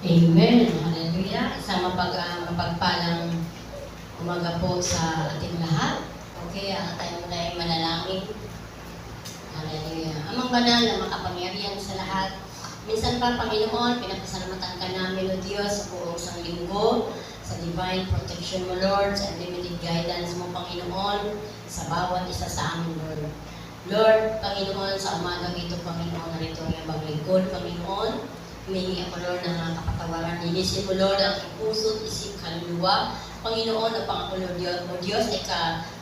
Amen. Hallelujah. Isang mapagpalang umaga po sa ating lahat. Okay, tayo muna ay manalangin. Hallelujah. Amang banal na makapangyarihan sa lahat. Minsan pa, Panginoon, pinapasalamatan ka namin, O Diyos, sa buong isang linggo, sa divine protection mo, Lord, sa unlimited guidance mo, Panginoon, sa bawat isa sa amin, Lord. Lord, Panginoon, sa umagang ito, Panginoon, narito ang ibang lingkod, Panginoon. Humingi ako, Lord, ng mga kapatawaran. Nilisip ko, Lord, ang puso, isip, kaluluwa. Panginoon, na Panginoon, O Diyos, ay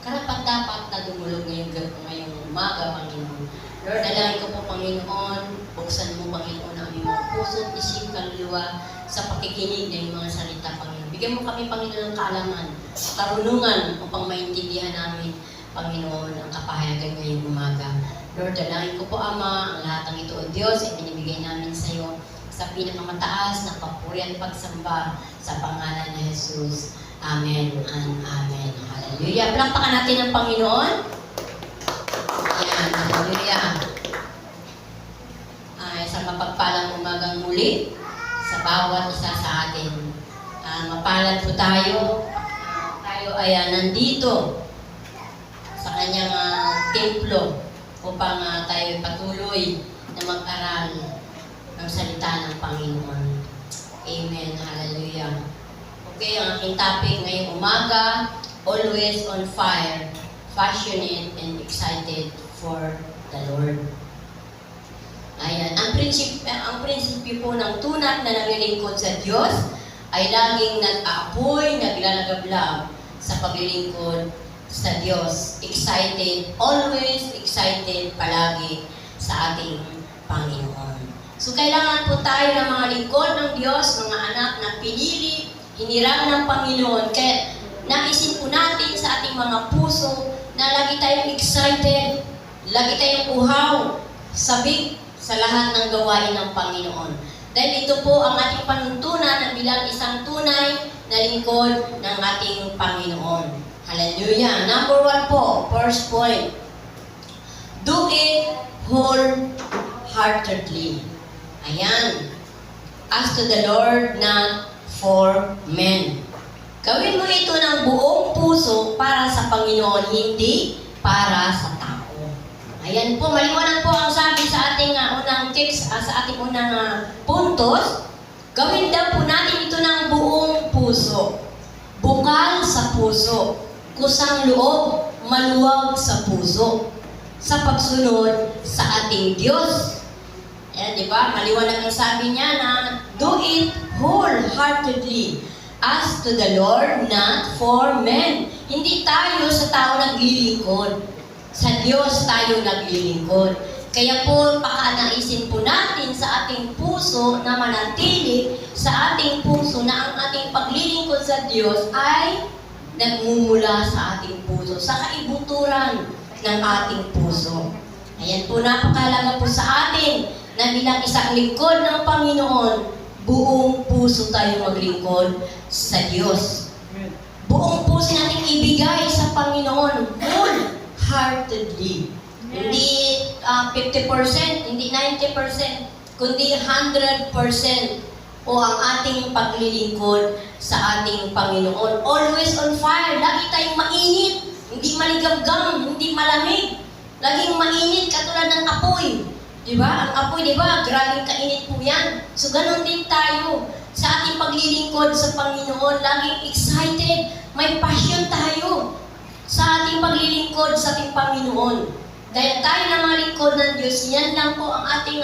karapat-dapat na dumulog ngayong umaga, Panginoon. Lord, dalangin ko po, Panginoon, buksan mo, Panginoon, ang aming mga puso, isip, kaluluwa, sa pakikinig ng mga salita, Panginoon. Bigyan mo kami, Panginoon, ng kaalaman, karunungan, upang maintindihan namin, Panginoon, ang kapahayagan ngayong umaga. Lord, dalangin ko po, Ama, ang lahat ng ito, O Diyos, ay binibigay namin sa iyo sa pinakamataas na papuri at pagsamba sa pangalan ni Jesus. Amen and Amen. Hallelujah. Palakpakan natin ang Panginoon. Ayan. Hallelujah. Isang mapagpalang umagang muli sa bawat isa sa atin. Mapalad po tayo. Tayo ay nandito sa kanyang templo upang tayo patuloy na mag-aral ang salita ng Panginoon. Amen. Hallelujah. Okay, ang aking topic ngayong umaga, always on fire, passionate and excited for the Lord. Ayan. Ang prinsipyo po ng tunat na naglilingkod sa Diyos ay laging nag-aapoy, naglalagablab sa paglilingkod sa Diyos. Excited, always excited palagi sa ating Panginoon. So, kailangan po tayo ng mga lingkod ng Diyos, mga anak na pinili, hinirang ng Panginoon. Kaya naisin po natin sa ating mga puso na lagi tayong excited, lagi tayong uhaw, sabik sa lahat ng gawain ng Panginoon. Dahil ito po ang ating panuntunan na bilang isang tunay na lingkod ng ating Panginoon. Hallelujah. Number 1 po, first point. Do it wholeheartedly. Ayan. As to the Lord, not for men. Gawin mo ito ng buong puso para sa Panginoon, hindi para sa tao. Ayan po, maliwanag po ang sabi sa ating unang text, sa ating unang puntos. Gawin daw po natin ito ng buong puso. Bukal sa puso. Kusang loob, maluwag sa puso. Sa pagsunod sa ating Diyos. Ayan, di ba? Maliwanag ang sabi niya na do it wholeheartedly as to the Lord, not for men. Hindi tayo sa tao naglilingkod. Sa Diyos tayo naglilingkod. Kaya po, pakanaisin po natin sa ating puso na manatili sa ating puso na ang ating paglilingkod sa Diyos ay nagmumula sa ating puso, sa kaibuturan ng ating puso. Ayan po, napakalaga po sa atin na bilang isang lingkod ng Panginoon, buong puso tayo maglingkod sa Diyos. Buong puso natin ibigay sa Panginoon, wholeheartedly. Hindi 50%, hindi 90%, kundi 100% o ang ating paglilingkod sa ating Panginoon. Always on fire, lagi tayong mainit, hindi maligabgam, hindi malamig. Laging mainit katulad ng apoy. Diba? Ang apoy, diba? Grabing kainit po yan. So, ganun din tayo sa ating paglilingkod sa Panginoon. Laging excited. May passion tayo sa ating paglilingkod sa ating Panginoon. Dahil tayo na mga lingkod ng Diyos, yan lang po ang ating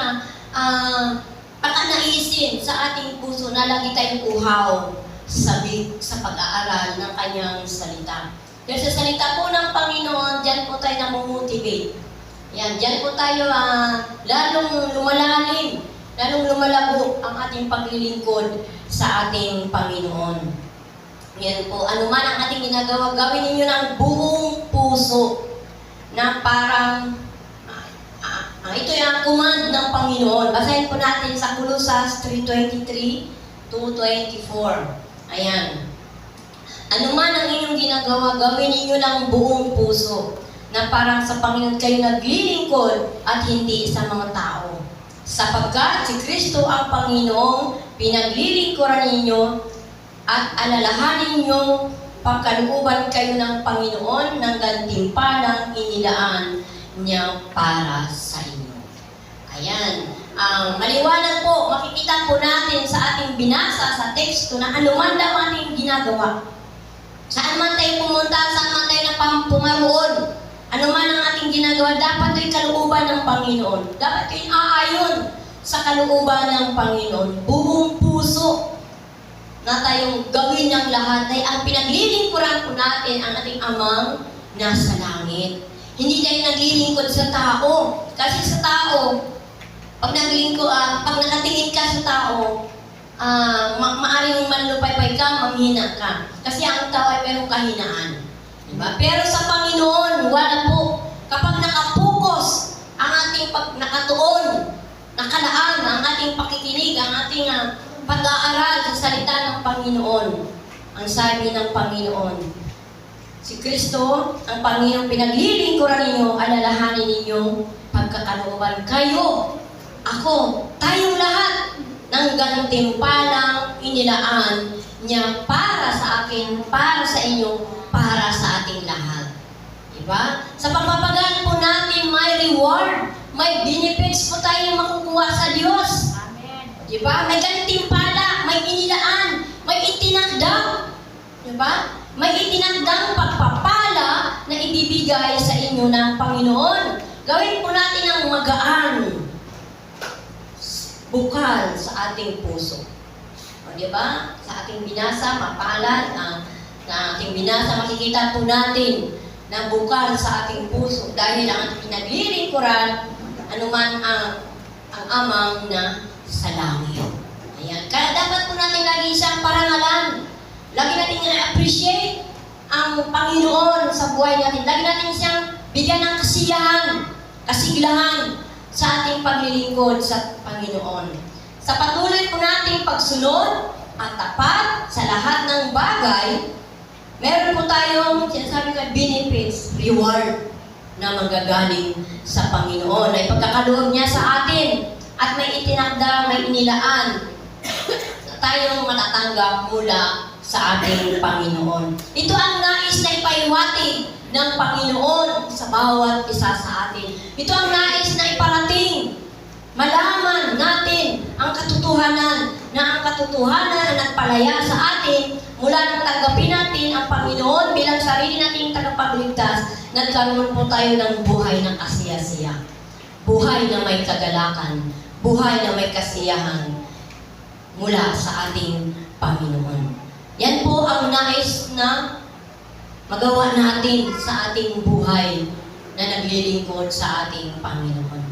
pakanaisin sa ating puso na lagi tayong uhaw sabik sa pag-aaral ng kanyang salita. Dahil sa salita po ng Panginoon, dyan po tayo namomotivate. Yan, dyan po tayo lalong lumalalim, lalong lumalago ang ating paglilingkod sa ating Panginoon. Yan po, anuman ang ating ginagawa, gawin ninyo ng buong puso na parang ito yung command ng Panginoon. Basahin po natin sa Colossus 3:23-24. Ayan. Anuman ang inyong ginagawa, gawin ninyo ng buong puso na parang sa Panginoon kayo naglilingkod at hindi sa mga tao. Sapagkat si Kristo ang Panginoong pinaglilingkuran ninyo at alalahanin ninyong pagkalooban kayo ng Panginoon ng gantimpalang inilaan niya para sa inyo. Ayan. Maliwanag po, makikita po natin sa ating binasa sa teksto na anuman daw ating ginagawa. Saan man tayo pumunta, saan man tayo pumaroon, anuman ang ating ginagawa, dapat ay kalooban ng Panginoon. Dapat ay aayon sa kalooban ng Panginoon. Buong puso na tayong gawin ng lahat ay ang pinaglilingkuran po natin ang ating Amang nasa langit. Hindi tayo naglilingkod sa tao. Kasi sa tao, pag nakatingin ka sa tao, maaaring manlupay-pay ka, mamhina ka. Kasi ang tao ay merong kahinaan. Diba? Pero sa Panginoon, wala po. Kapag nakapokus ang ating nakatuon, nakalaan ang ating pakikinig, ang ating pag-aaral sa salita ng Panginoon, ang sabi ng Panginoon, si Kristo, ang Panginoon, pinaglilingkuran ninyo, alalahanin ninyong pagkakalooban kayo, ako, tayong lahat ng gantimpalang inilaan niya para sa akin, para sa inyo, para sa ating lahat. Diba? Sa pagpapagal po natin, may reward, may benefits po tayo makukuha sa Diyos. Amen. Diba? May gantimpala, may inilaan, may itinakdang. Diba? May itinakdang pagpapala na ibibigay sa inyo ng Panginoon. Gawin po natin ang magaan, bukal sa ating puso. O, diba? Sa ating binasa, mapalad, na ating binasa, makikita po natin na bukal sa ating puso dahil ang ating pinaglilingkuran, anuman ang Amang na sa langit. Ayan. Kaya dapat po natin lagi siyang parangalan. Lagi natin i-appreciate ang Panginoon sa buhay natin. Lagi natin siyang bigyan ng kasiyahan, kasiglahan sa ating paglilingkod sa Panginoon. Sa patuloy po nating pagsunod at tapat sa lahat ng bagay, meron po tayong sinasabi ko benefits, reward na manggagaling sa Panginoon. Ay pagkakaloob niya sa atin at may itinakda, may inilaan na tayong matatanggap mula sa ating Panginoon. Ito ang nais na ipaiwati ng Panginoon sa bawat isa sa atin. Ito ang nais na iparating. Malaman natin ang katotohanan na ang nagpalaya sa atin mula nang tanggapin natin ang Panginoon bilang sarili nating tagapagligtas, nagkaroon po tayo ng buhay ng kasiya-siya. Buhay na may kagalakan, buhay na may kasiyahan mula sa ating Panginoon. Yan po ang nais na magawa natin sa ating buhay na naglilingkod sa ating Panginoon.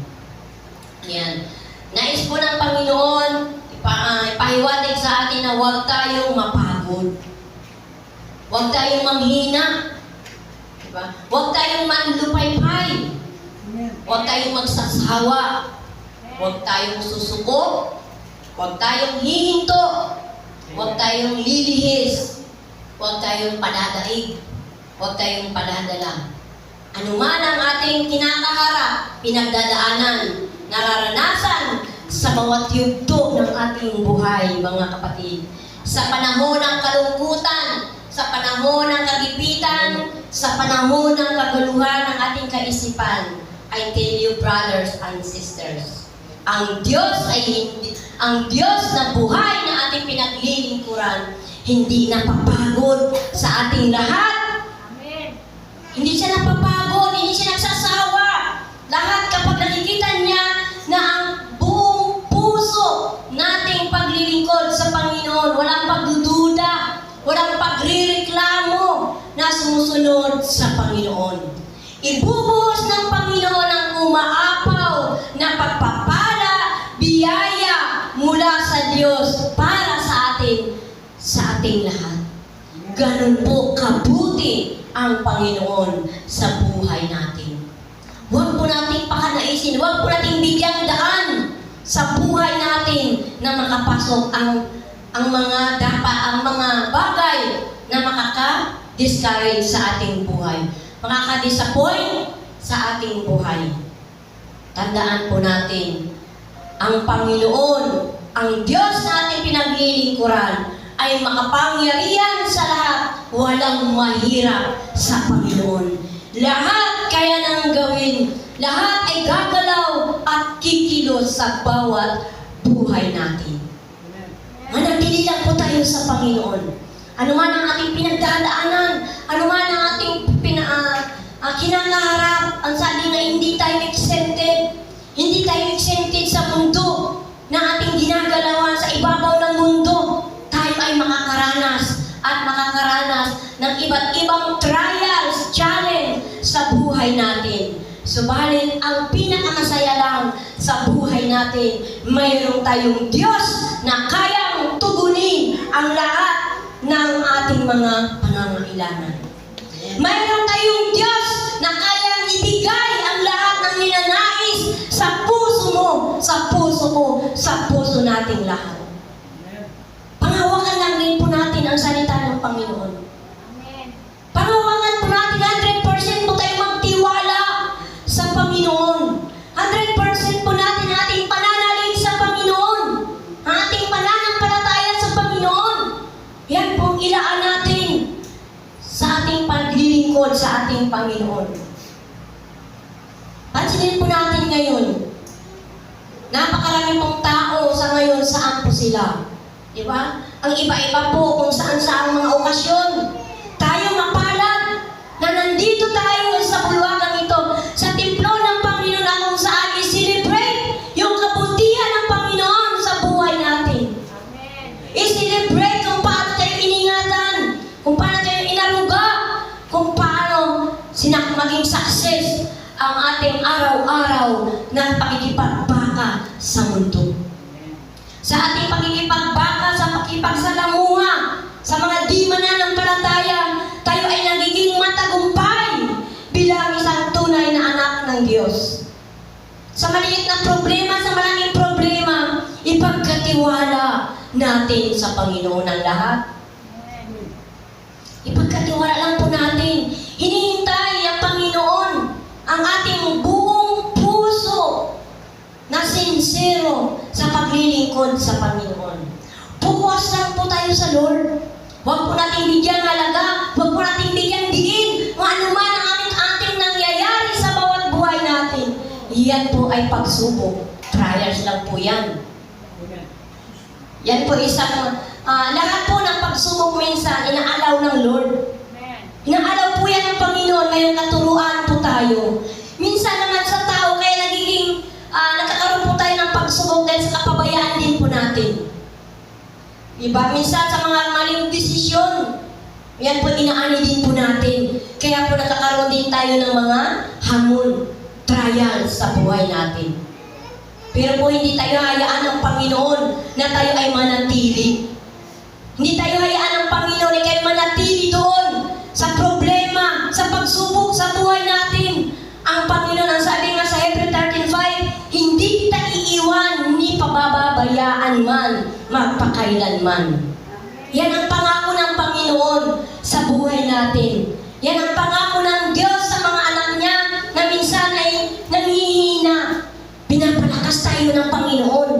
Yan. Nais po ng Panginoon ipahiwatig sa atin na huwag tayong mapagod. Huwag tayong manghina. Diba? Huwag tayong manlupay-pay. Huwag tayong magsasawa. Huwag tayong susuko. Huwag tayong hihinto. Huwag tayong lilihis. Huwag tayong padadaig. Huwag tayong padadala. Ano man ang ating kinakaharap, pinagdadaanan, nararanasan sa bawat yugto ng ating buhay, mga kapatid. Sa panahon ng kalungkutan, sa panahon ng kagipitan, sa panahon ng kaguluhan ng ating kaisipan, I tell you, brothers and sisters, ang Diyos na buhay na ating pinaglilingkuran, hindi napapagod sa ating lahat. Amen. Hindi siya napapagod, hindi siya nagsasawa. Lahat kapag nakikita niya na ang buong puso nating paglilingkod sa Panginoon, walang pagdududa, walang pagrireklamo na sumusunod sa Panginoon. Ibubuhos ng Panginoon ang umaapaw na pagpapala, biyaya mula sa Diyos para sa ating lahat. Ganun po kabuti ang Panginoon sa buhay natin. Huwag po nating pakanaisin, huwag po nating bigyang daan sa buhay natin na makapasok ang mga bagay na makaka-discourage sa ating buhay. Makaka-disappoint sa ating buhay. Tandaan po natin, ang Panginoon ang Diyos na ating pinaglilingkuran ay makapangyarihan sa lahat, walang mahirap sa Panginoon. Lahat kaya nang gawin, lahat ay gagalaw at kikilos sa bawat buhay natin. Manatili lang po tayo sa Panginoon. Ano man ang ating pinagdadaanan, ano man ang ating kinangaharap, ang sabi na hindi tayo exempted. Hindi tayo exempted sa mundo na ating ginagalawan sa ibabaw ng mundo. Tayo ay makakaranas at makakaranas ng iba't ibang trials, challenge sa buhay natin. Subalit, ang pinakamasaya lang sa buhay natin, mayroong tayong Diyos na kayang tugunin ang lahat ng ating mga pangangailangan. Mayroong tayong Diyos na kayang ibigay ang lahat ng ninanais sa puso mo, sa puso ko, sa puso nating lahat. Panghawakan lang din po natin ang salita ng Panginoon. Panghawakan po natin, 100% po tayo magtiwala sa Panginoon. 100% po natin ang ating pananalig sa Panginoon. Ang ating pananampalataya sa Panginoon. Yan po ilaan natin sa ating paglilingkod sa ating Panginoon. Pansinin po natin ngayon, napakarami pong tao sa ngayon, saan po sila? Di ba? Ang iba-iba po kung saan-saan mga okasyon. Tayo mapalad na nandito tayo sa bulwagang ito, sa templo ng Panginoon na kung saan i-celebrate yung kabutihan ng Panginoon sa buhay natin. Amen. I-celebrate kung paano tayo iningatan, kung paano tayo inaruga, kung paano maging success ang ating araw-araw na pakikipagbaka sa mundo. Sa ating pakikipagbaka, sa pakikipagsalamuha, sa mga di mananampalataya, tayo ay nagiging matagumpay bilang isang tunay na anak ng Diyos. Sa maliit na problema, sa malaking problema, ipagkatiwala natin sa Panginoon ang lahat. Ipagkatiwala lang po natin. Hinihintay ang Panginoon ang ating buong puso na sincero sa paglilingkod sa Panginoon. Focus lang po tayo sa Lord. Huwag po nating bigyan halaga, huwag po nating bigyan diin kung ano man ang ating nangyayari sa bawat buhay natin. Iyan po ay pagsubok. Trials lang po yan. Yan po isang, lahat po ng pagsubok minsan, inaalaw ng Lord. Inaalaw po yan ng Panginoon, ngayong katuruan po tayo. Minsan naman sa tao, kaya nagkakaroon po tayo ng pagsubok dahil sa kapabayaan din po natin. Diba? Minsan sa mga maling desisyon, yan po inaani din po natin. Kaya po nagkakaroon din tayo ng mga hamon, trials sa buhay natin. Pero po hindi tayo hayaan ng Panginoon na tayo ay manatili. Hindi tayo hayaan ng Panginoon na kayo manatili doon sa problema, sa pagsubok sa buhay natin. Ang Panginoon, ang sabi nga sa Hebrews 13:5, hindi kita iiwan, ni pabababayaan man, magpakailanman. Yan ang pangako ng Panginoon sa buhay natin. Yan ang pangako ng Diyos sa mga anak niya na minsan ay nanghihina. Pinapalakas tayo ng Panginoon.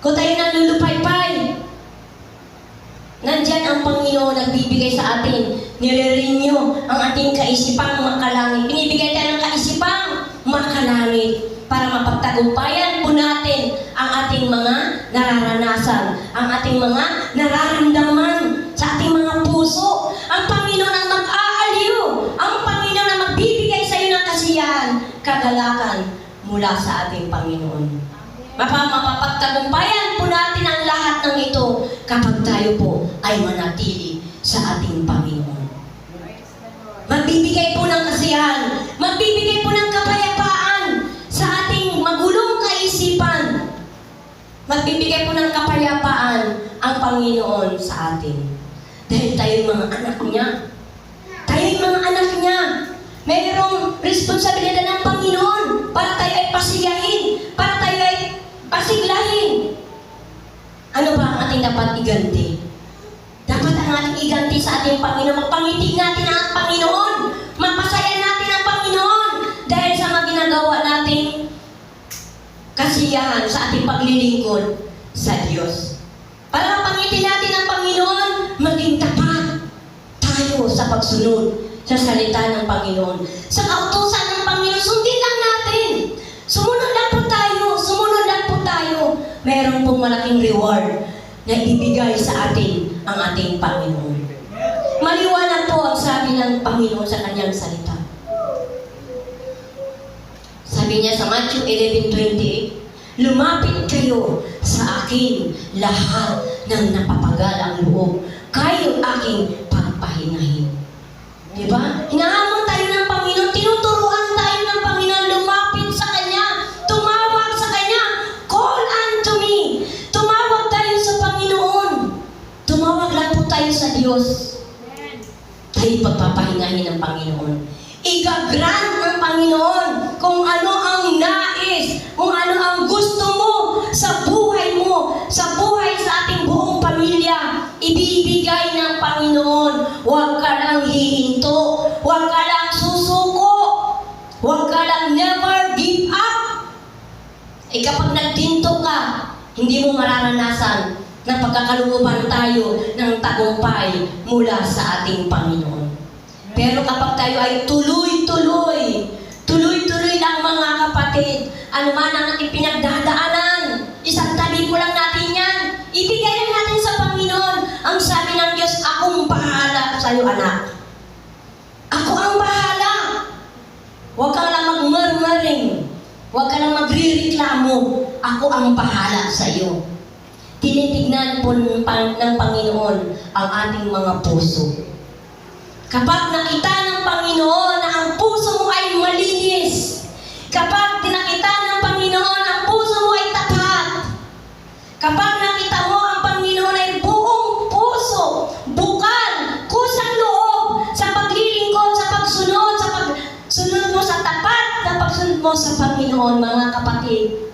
Kung tayo nalulupay-pay, nandyan ang Panginoon nagbibigay sa atin. Nire-renew ang ating kaisipang makalangit. Binibigay tayo ng kaisipang makalangit para mapagtagumpayan po natin ang ating mga nararanasan, ang ating mga nararamdaman sa ating mga puso. Ang Panginoon ang mag-aaliw, ang Panginoon ang magbibigay sa iyo ng kasiyahan, kagalakan mula sa ating Panginoon. Mapapagtagumpayan po natin ang lahat ng ito kapag tayo po ay manatili sa ating Panginoon. Magbibigay po ng kasiyahan, magbibigay po ng kapayapaan sa ating magulong kaisipan. Magbibigay po ng kapayapaan ang Panginoon sa atin. Dahil tayo mga anak niya. Tayo mga anak niya. Mayroong responsibilidad ng Panginoon para tayo ay pasiyahin, para tayo ay pasiglahin. Ano ba ang ating dapat iganti? Dapat ang ating iganti sa ating Panginoon. Magpangitig natin ang Panginoon. Magpasaya natin ang Panginoon dahil sa mga ginagawa nating kasiyahan sa ating paglilingkod sa Diyos. Para mapangitin natin ang Panginoon, maging tapat tayo sa pagsunod sa salita ng Panginoon. Sa kautusan ng Panginoon, sundin lang natin. Sumunod lang po tayo. Sumunod lang po tayo. Meron pong malaking reward na ibibigay sa atin ang ating Panginoon. Maliwanag po ang sabi ng Panginoon sa kanyang salita. Sabi niya sa Matthew 11:28, lumapit kayo sa akin lahat ng napapagal ang loob. Kayo aking pagpahingahin. Diba? Hinahamon tayo ng Panginoon, tinuturuan tayo ng Panginoon, lumapit sa Kanya, tumawag sa Kanya, call unto me. Tumawag tayo sa Panginoon. Tumawag lang po tayo sa Diyos. Tayo pagpapahingahin ng Panginoon. Igagrant ng Panginoon kung ano ang nais, kung ano ang gusto mo sa buhay mo, sa buhay sa ating buong pamilya. Ibibigay ng Panginoon. Huwag ka lang hihinto, huwag ka lang susuko, huwag ka lang never give up. Kapag nagtinto ka, hindi mo mararanasan na pagkakalooban tayo ng tagumpay mula sa ating Panginoon. Pero kapag tayo ay tuloy-tuloy lang mga kapatid, ano man ang ating pinagdadaanan, isang tabi ko lang natin yan, ibigay lang natin sa Panginoon. Ang sabi ng Diyos, akong bahala sa iyo, anak. Ako ang bahala. Huwag ka lang magmurmuring, huwag ka lang magrireklamo, ako ang bahala sa iyo. Tinitignan po ng Panginoon ang ating mga puso. Kapag nakita ng Panginoon na ang puso mo ay malinis, kapag nakita ng Panginoon ang puso mo ay tapat, kapag nakita mo ang Panginoon ay buong puso, bukal, kusang loob sa paglilingkod, sa pagsunod, sa pagsunod mo sa tapat na pagsunod mo sa Panginoon, mga kapatid,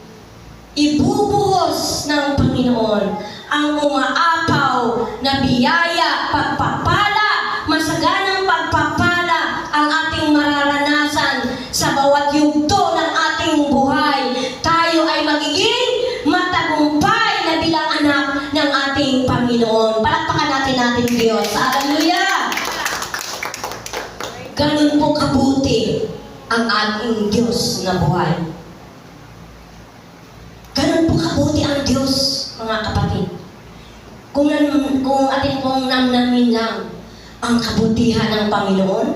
ibubuhos ng Panginoon ang umaapaw na biyaya, pagpapala, masaganang pagpapala ang ating mararanasan sa bawat yugto ng ating buhay. Tayo ay magiging matagumpay na bilang anak ng ating Panginoon. Palakpakan natin Diyos. Hallelujah! Ganun po kabuti ang ating Diyos na buhay. Ganun po kabuti ang Diyos, mga kapatid. Kung atin pong namnamin lang ang kabutihan ng Panginoon,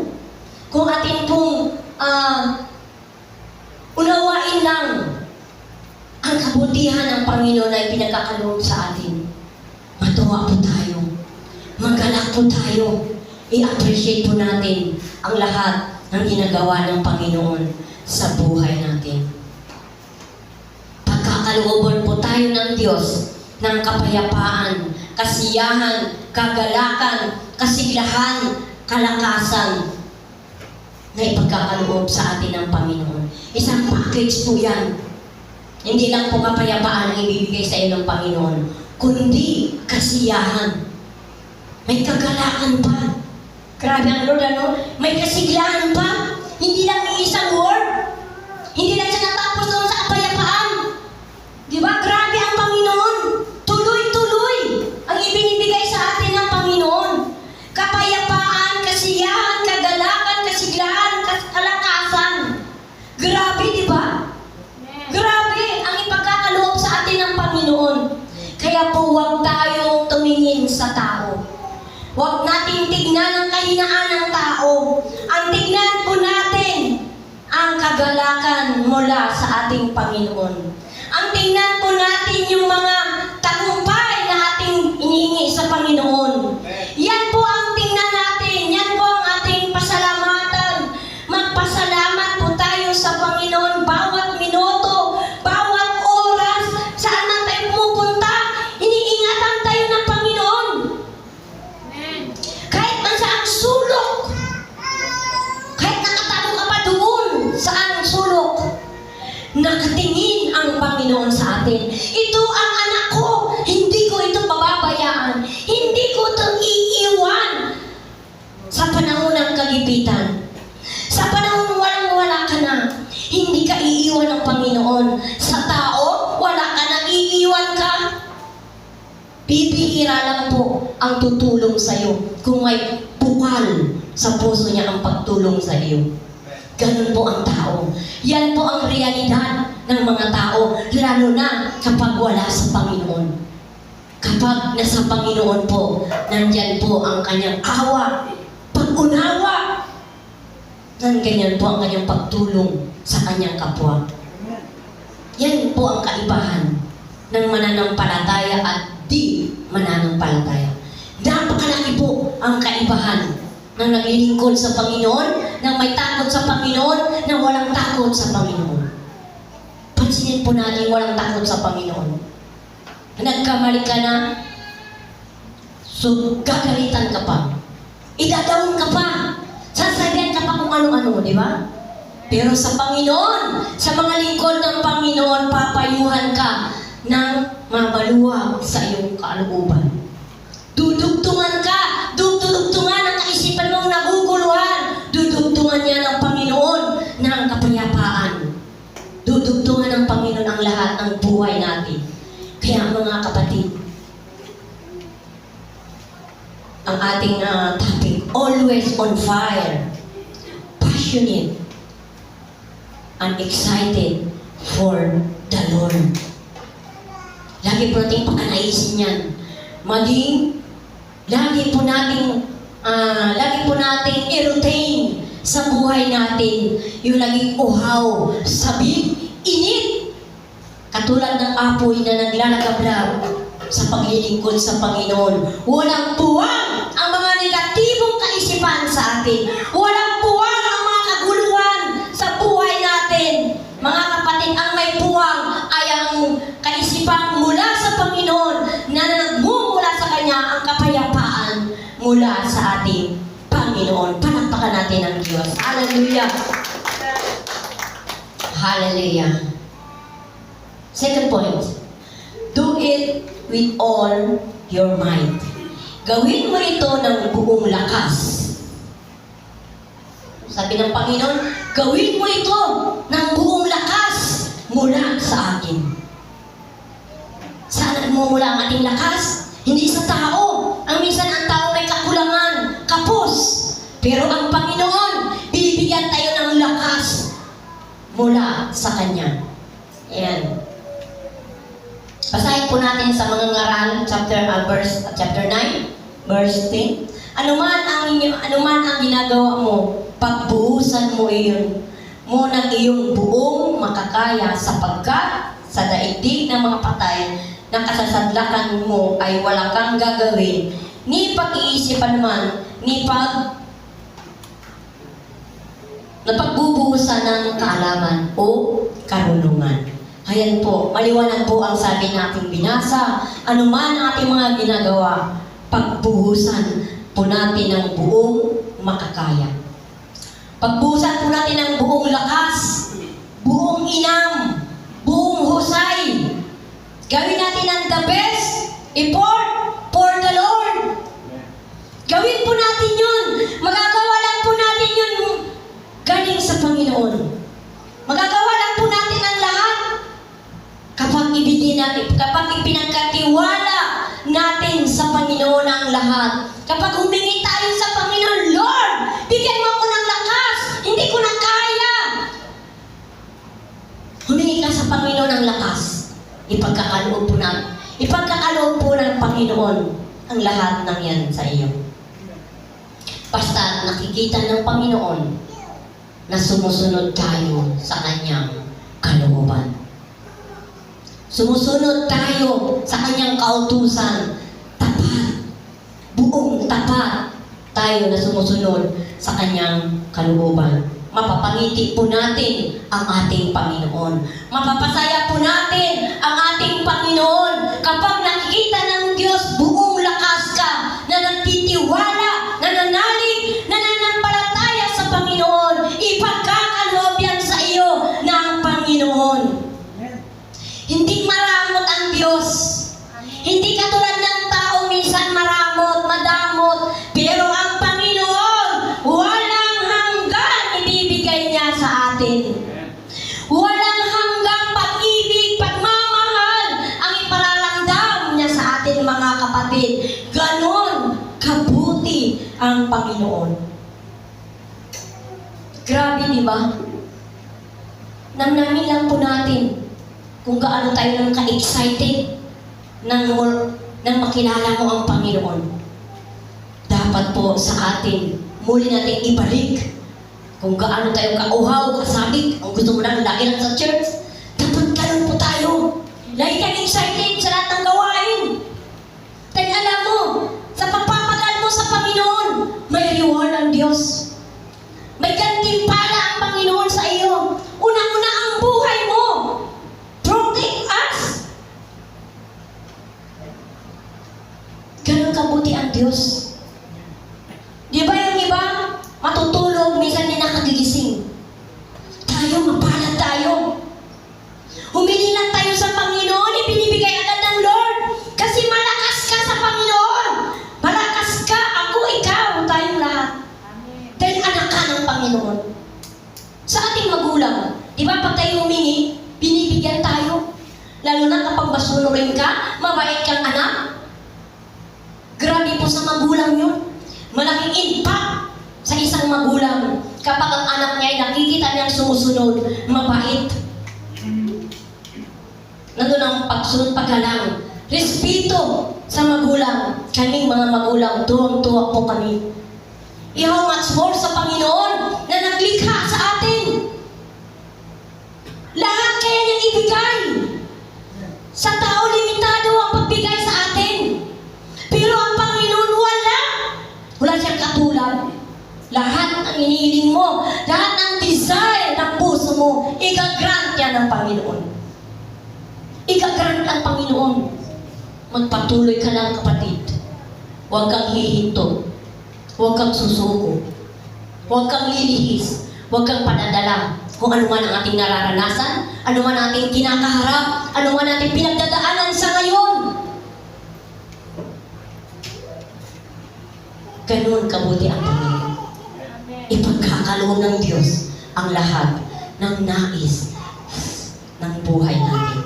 kung atin pong unawain lang ang kabutihan ng Panginoon ay pinagkakaloob sa atin, matuwa po tayo, magalak po tayo, i-appreciate po natin ang lahat ng ginagawa ng Panginoon sa buhay natin. Pagkakalooban po tayo ng Diyos ng kapayapaan, kasiyahan, kagalakan, kasiglahan, kalakasan na ipagkakaloob sa atin ng Panginoon. Isang package po yan. Hindi lang po kapayapaan ang ibibigay sa iyo ng Panginoon, kundi kasiyahan. May kagalakan pa. Grabe ang Lord, ano? May kasiglahan pa. Hindi lang yung isang word. Hindi lang siya natapos doon sa kapayapaan. Di ba? Grabe ang Panginoon. Tuloy-tuloy ang ibinibigay sa atin ng Panginoon. Kapayapaan, kasiyahan, kagalakan, kasiglahan, kalakasan. Grabe, di ba? Grabe ang ipagkakaloob sa atin ng Panginoon. Kaya po huwag tayong tumingin sa tao. Huwag natin tignan ang kahinaan ng tao. Ang tignan po natin ang kagalakan mula sa ating Panginoon. Ang tingnan po natin yung mga tagumpay na ating inihingi sa Panginoon. Yan po ang tingnan natin. Yan po ang ating pasalamatan. Magpasalamat po tayo sa Panginoon bawat minuto, bawat oras, saan man tayo pumupunta, iniingatan tayo ng Panginoon. Kahit man saan sulok, kahit nakatago ka pa doon, saan sulok, nakatingin ang Panginoon sa atin. Ito ang anak lang po ang tutulong sa iyo kung may bukal sa puso niya ang pagtulong sa iyo. Ganun po ang tao. Yan po ang realidad ng mga tao, lalo na kapag wala sa Panginoon. Kapag nasa Panginoon po, nandyan po ang kanyang awa, pag-unawa. Ganyan po ang kanyang pagtulong sa kanyang kapwa. Yan po ang kaibahan ng mananampalataya at di mananampalataya. Napakalaki po ang kaibahan ng naglilingkod sa Panginoon, ng may takot sa Panginoon, ng walang takot sa Panginoon. Pansinin po natin walang takot sa Panginoon. Nagkamali ka na, so gagalitan ka pa. Idadawin ka pa. Sasabihan ka pa kung ano-ano, di ba? Pero sa Panginoon, sa mga lingkod ng Panginoon, papayuhan ka ng mabaluwag sa iyong kalooban. Dudugtungan ka, dudugtungan ang kaisipan mong naguguluhan, dudugtungan niya ng Panginoon ng kapayapaan. Dudugtungan ng Panginoon ang lahat ng buhay natin. Kaya mga kapatid, ang ating topic, always on fire, passionate, and excited for the Lord. Lagi po natin pagkanaisin yan. Lagi po nating i-routine sa buhay natin yung laging uhaw, sabik, init. Katulad ng apoy na naglalagablab sa paglilingkod sa Panginoon. Walang puwang ang mga negatibong kaisipan sa atin. Walang puwang ang mga kaguluhan sa buhay natin. Mga kapatid, ang may puwang ay ang kaisipan mula sa Panginoon na nagmumula sa Kanya ang kapayapaan mula sa ating Panginoon. Palakpakan natin ang Diyos. Hallelujah! Hallelujah! Second point, do it with all your might. Gawin mo ito ng buong lakas. Sabi ng Panginoon, gawin mo ito ng buong lakas mula sa akin. Saan nagmumula ang ating lakas? Hindi sa tao. Ang minsan ang tao may kakulangan, kapos. Pero ang Panginoon, bibigyan tayo ng lakas mula sa Kanya. Ayan. Basahin po natin sa mga ngaral, chapter 9, verse 10. Anuman ang ginagawa mo, pagbuhusan mo iyon mo ng iyong buong makakaya sapagkat sa daigdig ng mga patay na kasasadlakan mo ay wala kang gagawin, ni pag-iisipan man, ni pagbubuhusan ng kaalaman o karunungan. Ayan po, maliwanag po ang sabi nating binasa. Ano man ang ating mga ginagawa, pagbuhusan po natin ng buong makakaya. Pagbuhusan po natin ng buong lakas, buong inam, buong husay. Gawin natin ang the best effort for the Lord. Gawin po natin yun. Magagawa lang po natin yun galing sa Panginoon. Magagawa lang po natin ang lahat kapag ipinagkatiwala natin sa Panginoon ang lahat. Kapag humingi tayo sa Panginoon, Lord, bigyan mo ako ng lakas, hindi ko na kaya. Humingi ka sa Panginoon ng lakas. Ipagkakaloob po ng Panginoon ang lahat ng yan sa iyo. Basta nakikita ng Panginoon na sumusunod tayo sa Kanyang kalooban. Sumusunod tayo sa Kanyang kautusan. Tapat. Buong tapat tayo na sumusunod sa Kanyang kalooban. Mapapangiti po natin ang ating Panginoon. Mapapasaya po natin ang ating Panginoon kapag nakikita ng Diyos buong lakas ka na nagtitiwala, nananalig, nananampalataya sa Panginoon. Ipagkakaloob yan sa iyo ng Panginoon. Hindi maramot ang Diyos. Hindi katulad ng tao minsan maramot, madamot. Pero ang Panginoon, walang hanggan ibibigay niya sa atin. Walang hanggang pag-ibig, pagmamahal ang ipararamdam niya sa atin. Ganon kabuti ang Panginoon. Grabe, di ba? Namnamin lang po natin kung gaano tayo nang ka-excited nang makilala mo ang Panginoon. Dapat po sa atin, muli natin ibalik kung gaano tayo kauhaw, kasabik, ang gusto mo lang lagi lang sa church. Dapat ganun po tayo. Lagi kang excited sa lahat ng gawain. Dahil alam mo, sa pagpapagal mo sa Panginoon, may reward ang Diyos. May gantimpala ang Panginoon sa iyo. Unang-una ang buhay mo. Protect us. Ganun kabuti ang Diyos. Di ba yung iba, matutulog, minsan din nakagigising. Tayo, mapalad tayo. Humili lang tayo sa Panginoon, ibinibigay agad ng Lord. Kasi malakas ka sa Panginoon. Malakas ka, ako, ikaw, tayong lahat. Dahil anak ka ng Panginoon. Sa ating magulang, di ba pag tayo humingi, binibigyan tayo. Lalo na kapag masunurin ka, mabait kang anak. Grabe po sa magulang yun. Malaking impact sa isang magulang kapag ang anak niya ay nakikita niyang sumusunod, mabait. Nandun ang pagsunod, paggalang, respeto sa magulang. Kaming mga magulang, tuwang-tuwa po kami. How much more sa Panginoon na naglikha sa atin. Lahat kaya niyang ibigay. Sa tao, limitado ang pagbigay sa atin. Pero ang Panginoon, wala. Wala siyang katulad. Lahat ng inihiling mo, lahat ng desire ng puso mo, ika-grant yan ng Panginoon. Ika-grant ang Panginoon. Magpatuloy ka lang, kapatid. Huwag kang hihinto. Huwag kang susuko. Huwag kang lilihis. Huwag kang padadala. Kung ano man ang ating nararanasan, ano man ang ating kinakaharap, ano man ang ating pinagdadaanan sa ngayon. Ganun kabuti ang Panginoon. Ipagkakaloon ng Diyos ang lahat ng nais ng buhay natin.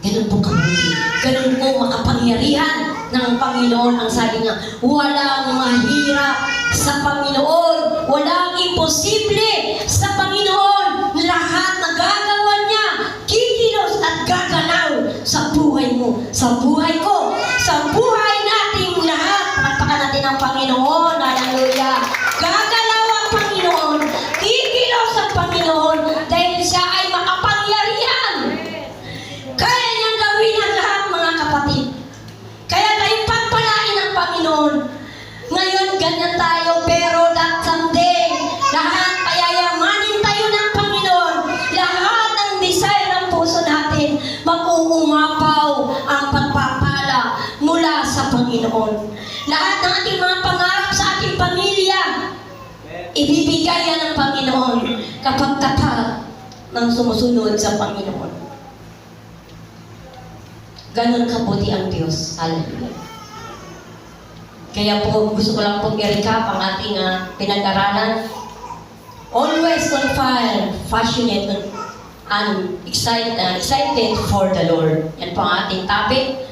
Ganun po kabuti. Ganun po makapangyarihan ng Panginoon. Ang sabi niya, walang mahirap sa Panginoon. Walang imposible sa Panginoon. Lahat na gagawa niya, kikilos at gagalaw sa buhay mo, sa buhay ko, sa buhay nating lahat. Palakpakan natin ang Panginoon. Hallelujah. Gagalaw ang Panginoon. Kikilos ang Panginoon dahil siya ay makapangyarihan. Kaya niyang gawin ang lahat, mga kapatid. Kaya tayo pagpalain ng Panginoon. Ngayon, ganyan tayo, pero that someday, lahat payayamanin tayo ng Panginoon. Lahat ng desire ng puso natin, mag-uumapaw ang pagpapala mula sa Panginoon. Lahat ng ating mga pangarap sa ating pamilya, ibibigay yan ng Panginoon kapag tapat ng sumusunod sa Panginoon. Ganon kabuti ang Diyos. Hallelujah. Kaya po, gusto ko lang pong i-recap ang ating pinag-aralan. Always on fire, passionate and excited for the Lord. Yan po ang ating topic.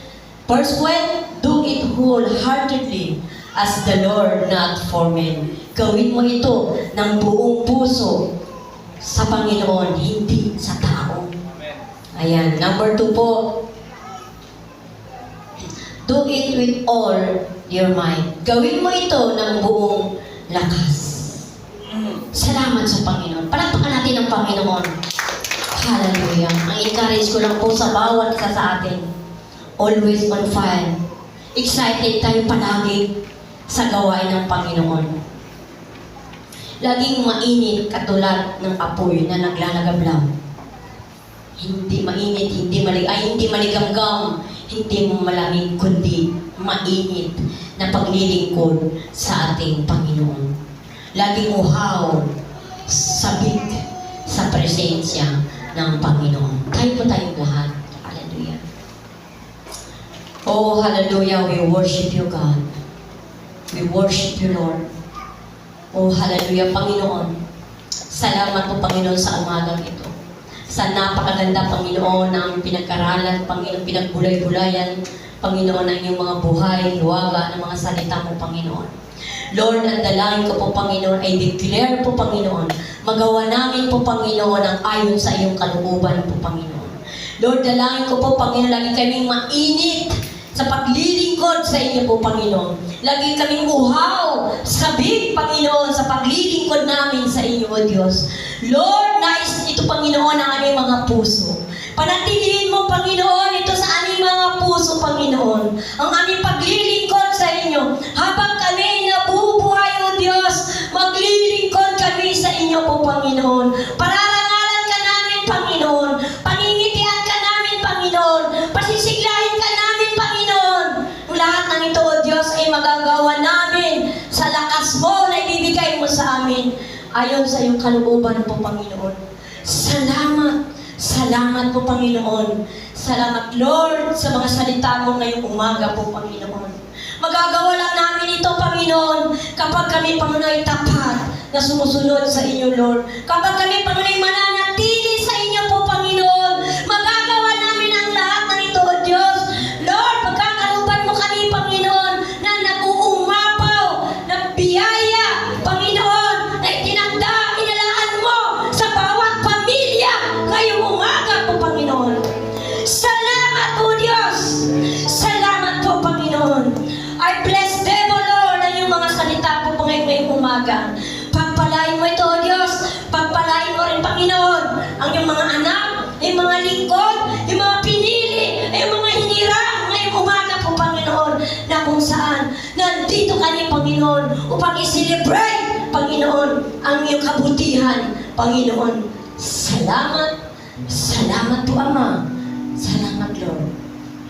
Verse 12, do it wholeheartedly as the Lord, not for men. Gawin mo ito ng buong puso sa Panginoon, hindi sa tao. Ayan. Number 2 po, do it with all your mind. Gawin mo ito ng buong lakas. Salamat sa Panginoon. Palakpakan natin ang Panginoon. Hallelujah. Ang encourage ko lang po sa bawat isa sa atin. Always on fire. Excited tayo palagi sa gawain ng Panginoon. Laging mainit katulad ng apoy na naglalagablam. Hindi mainit, hindi maligamgam, hindi malamig, kundi mainit na paglilingkod sa ating Panginoon. Laging uhaw, sabik sa presensya ng Panginoon. Tayo po tayong lahat. Hallelujah. Oh, hallelujah. We worship you, God. We worship you, Lord. Oh, hallelujah, Panginoon. Salamat po, Panginoon, sa umagang ito. Sa napakaganda, Panginoon, ng pinag-aralan, Panginoon, pinagbulay-bulayan Panginoon, ang iyong mga buhay, hiwaga ng mga salita mo, Panginoon. Lord, ang dalangin ko po, Panginoon, ay declare po, Panginoon. Magawa namin po, Panginoon, ang ayon sa iyong kalooban po, Panginoon. Lord, dalangin ko po, Panginoon, lagi kaming mainit sa paglilingkod sa inyo po, Panginoon. Lagi kaming uhaw, sabik, Panginoon, sa paglilingkod namin sa inyo, O Diyos. Lord, nais ito, Panginoon, ang aming mga puso. Panatilihin mo, Panginoon, ito sa aming mga puso, Panginoon. Ang aming paglilingkod sa inyo. Habang kami nabubuhay, O Diyos, maglilingkod kami sa inyo po, Panginoon. Pararangalan ka namin, Panginoon. Paningitian ka namin, Panginoon. Pasisiglahin ka namin, Panginoon. Ang lahat ng ito, O Diyos, ay magagawa namin sa lakas mo na ibibigay mo sa amin. Ayon sa iyong kalooban po, Panginoon. Salamat. Salamat po, Panginoon. Salamat, Lord, sa mga salita mo ngayong umaga po, Panginoon. Magagawa lang namin ito, Panginoon, kapag kami, Panginoon, ay tapat na sumusunod sa inyo, Lord. Kapag kami, Panginoon, ay mananatili sa inyo po, Panginoon. Magagawa namin ang lahat ng ito, O Diyos. Lord, pagkakaluban mo kami, Panginoon, na nag-uumapaw ng biyaya, Panginoon, na itinanda, inalaan mo sa bawat pamilya ngayong umaga po, Panginoon. Salamat po, Diyos. Salamat po, Panginoon. I bless them, O Lord, ang iyong mga salita po ngayong umaga. Pagpalain mo ito, O Diyos. Pagpalain mo rin, Panginoon, ang iyong mga anak, yung mga lingkod, yung mga pinili, yung mga hinirang ngayong umaga po, Panginoon, na kung saan nandito kami, Panginoon, upang i-celebrate, Panginoon, ang iyong kabutihan, Panginoon. Salamat. Salamat po, Ama. Salamat, Lord.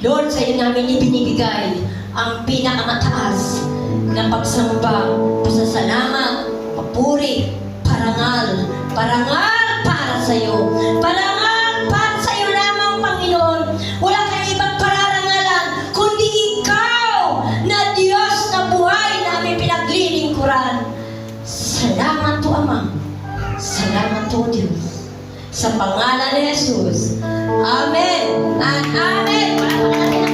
Lord, sa iyo namin ibinibigay ang pinakamataas na pagsamba, pasasalamat, papuri, parangal, parangal para sa iyo. Parangal para sa iyo lamang, Panginoon. Wala kang ibang pararangalan, kundi ikaw na Diyos na buhay na aming pinaglilingkuran. Salamat po, Ama. Salamat po, Diyos. Sa pangalan ni Jesus. Amen and Amen.